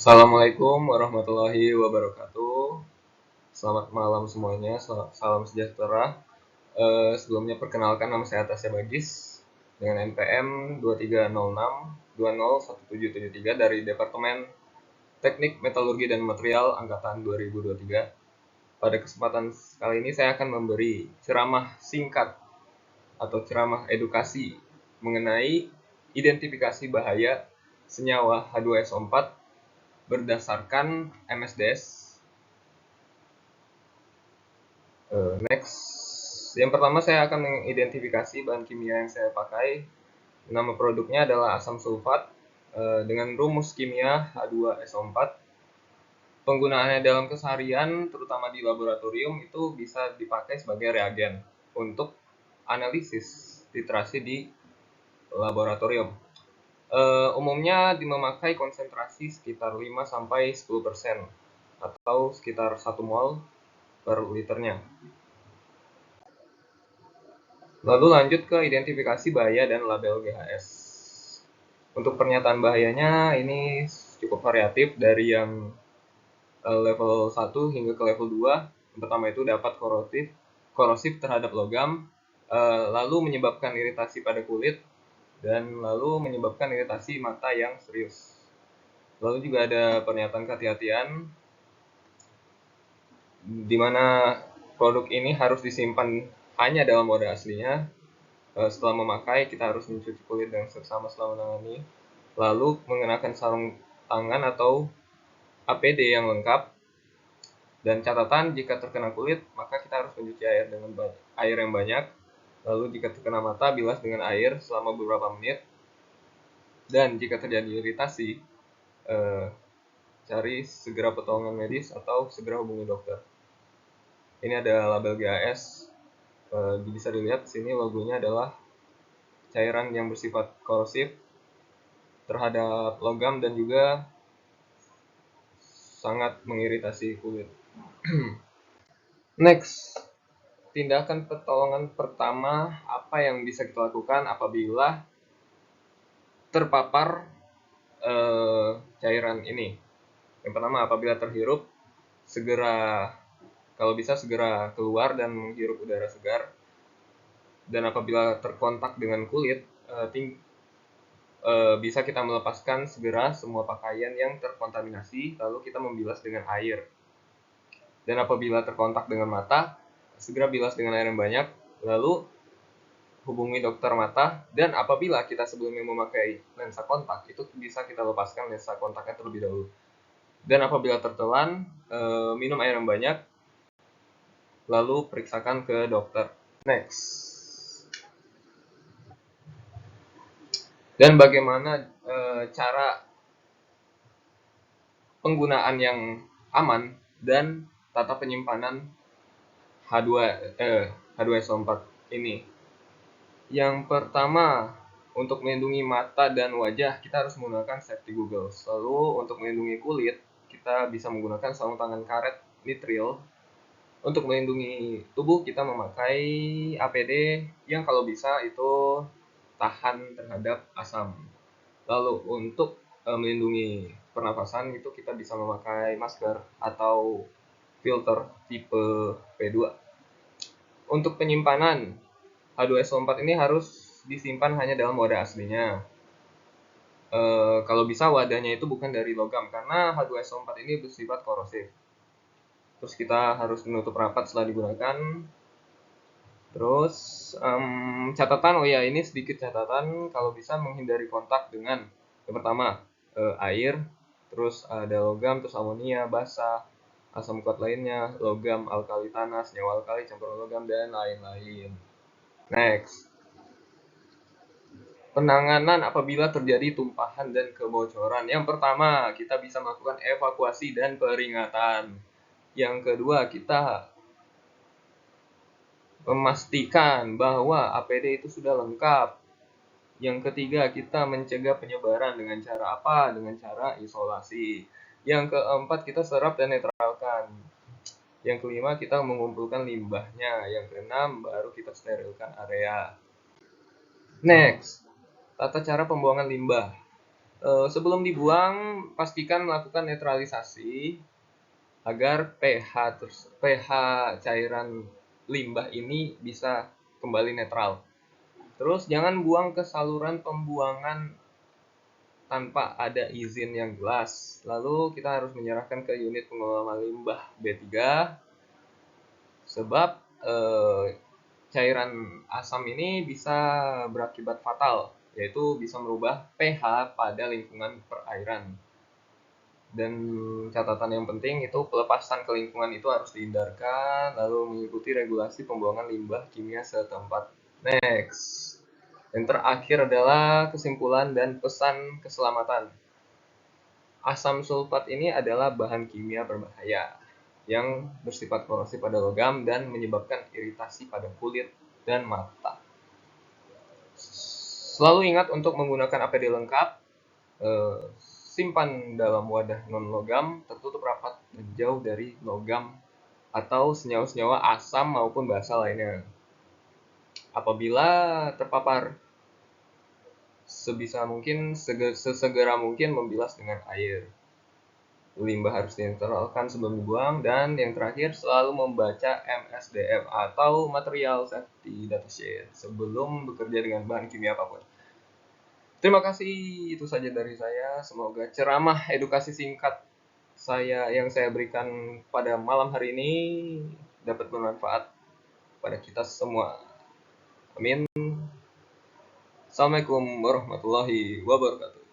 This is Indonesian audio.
Assalamualaikum warahmatullahi wabarakatuh. Selamat malam semuanya. Salam sejahtera. Sebelumnya perkenalkan, nama saya Tasya Bagis dengan NPM 2306201773 dari Departemen Teknik Metalurgi dan Material Angkatan 2023. Pada kesempatan kali ini saya akan memberi ceramah singkat atau ceramah edukasi mengenai identifikasi bahaya senyawa H2SO4 berdasarkan MSDS. Next, yang pertama saya akan mengidentifikasi bahan kimia yang saya pakai. Nama produknya adalah asam sulfat dengan rumus kimia H2SO4. Penggunaannya dalam keseharian, terutama di laboratorium, itu bisa dipakai sebagai reagen untuk analisis titrasi di laboratorium. Umumnya memakai konsentrasi sekitar 5-10% atau sekitar 1 mol per liternya. Lalu lanjut ke identifikasi bahaya dan label GHS. Untuk pernyataan bahayanya ini cukup variatif dari yang level 1 hingga ke level 2. Yang pertama itu dapat korosif terhadap logam, lalu menyebabkan iritasi pada kulit, dan lalu menyebabkan iritasi mata yang serius. Lalu juga ada pernyataan kehati-hatian di mana produk ini harus disimpan hanya dalam wadah aslinya. Setelah memakai, kita harus mencuci kulit dengan seksama setelah menangani, lalu mengenakan sarung tangan atau APD yang lengkap. Dan catatan, jika terkena kulit, maka kita harus mencuci air dengan air yang banyak. Lalu jika terkena mata, bilas dengan air selama beberapa menit. Dan jika terjadi iritasi, cari segera pertolongan medis atau segera hubungi dokter. Ini ada label GHS. Bisa dilihat di sini logonya adalah cairan yang bersifat korosif terhadap logam dan juga sangat mengiritasi kulit. Next, tindakan pertolongan pertama apa yang bisa kita lakukan apabila terpapar cairan ini. Yang pertama, apabila terhirup, kalau bisa segera keluar dan menghirup udara segar. Dan apabila terkontak dengan kulit, bisa kita melepaskan segera semua pakaian yang terkontaminasi, lalu kita membilas dengan air. Dan apabila terkontak dengan mata, segera bilas dengan air yang banyak, lalu hubungi dokter mata. Dan apabila kita sebelumnya memakai lensa kontak, itu bisa kita lepaskan lensa kontaknya terlebih dahulu. Dan apabila tertelan, minum air yang banyak, lalu periksakan ke dokter. Next. Dan bagaimana cara penggunaan yang aman dan tata penyimpanan H2SO4 ini. Yang pertama, untuk melindungi mata dan wajah, kita harus menggunakan safety goggles. Lalu untuk melindungi kulit, kita bisa menggunakan sarung tangan karet nitril. Untuk melindungi tubuh, kita memakai APD yang kalau bisa itu tahan terhadap asam. Lalu untuk melindungi pernapasan, itu kita bisa memakai masker atau filter tipe P2. Untuk penyimpanan, H2SO4 ini harus disimpan hanya dalam wadah aslinya. Kalau bisa wadahnya itu bukan dari logam, karena H2SO4 ini bersifat korosif. Terus kita harus menutup rapat setelah digunakan. Terus catatan, ini sedikit catatan, kalau bisa menghindari kontak dengan yang pertama air, terus ada logam, terus amonia, basa, asam kuat lainnya, logam, alkali tanah, senyawa alkali, campuran logam, dan lain-lain. Next, penanganan apabila terjadi tumpahan dan kebocoran. Yang pertama, kita bisa melakukan evakuasi dan peringatan. Yang kedua, kita memastikan bahwa APD itu sudah lengkap. Yang ketiga, kita mencegah penyebaran dengan cara apa? Dengan cara isolasi. Yang keempat, kita serap dan netralkan. Yang kelima, kita mengumpulkan limbahnya. Yang keenam, baru kita sterilkan area. Next, tata cara pembuangan limbah. Sebelum dibuang, pastikan melakukan netralisasi agar pH cairan limbah ini bisa kembali netral. Terus jangan buang ke saluran pembuangan tanpa ada izin yang jelas. Lalu kita harus menyerahkan ke unit pengelola limbah B3 sebab cairan asam ini bisa berakibat fatal, yaitu bisa merubah pH pada lingkungan perairan. Dan catatan yang penting itu pelepasan ke lingkungan itu harus dihindarkan, lalu mengikuti regulasi pembuangan limbah kimia setempat. Next. Yang terakhir adalah kesimpulan dan pesan keselamatan. Asam sulfat ini adalah bahan kimia berbahaya yang bersifat korosif pada logam dan menyebabkan iritasi pada kulit dan mata. Selalu ingat untuk menggunakan APD lengkap, simpan dalam wadah non-logam, tertutup rapat dan jauh dari logam atau senyawa-senyawa asam maupun basa lainnya. Apabila terpapar, sebisa mungkin, sesegera mungkin membilas dengan air. Limbah harus dinetralkan sebelum dibuang, dan yang terakhir selalu membaca MSDM atau Material Safety Data Sheet sebelum bekerja dengan bahan kimia apapun. Terima kasih, itu saja dari saya. Semoga ceramah edukasi singkat yang saya berikan pada malam hari ini dapat bermanfaat pada kita semua. Amin. Assalamualaikum warahmatullahi wabarakatuh.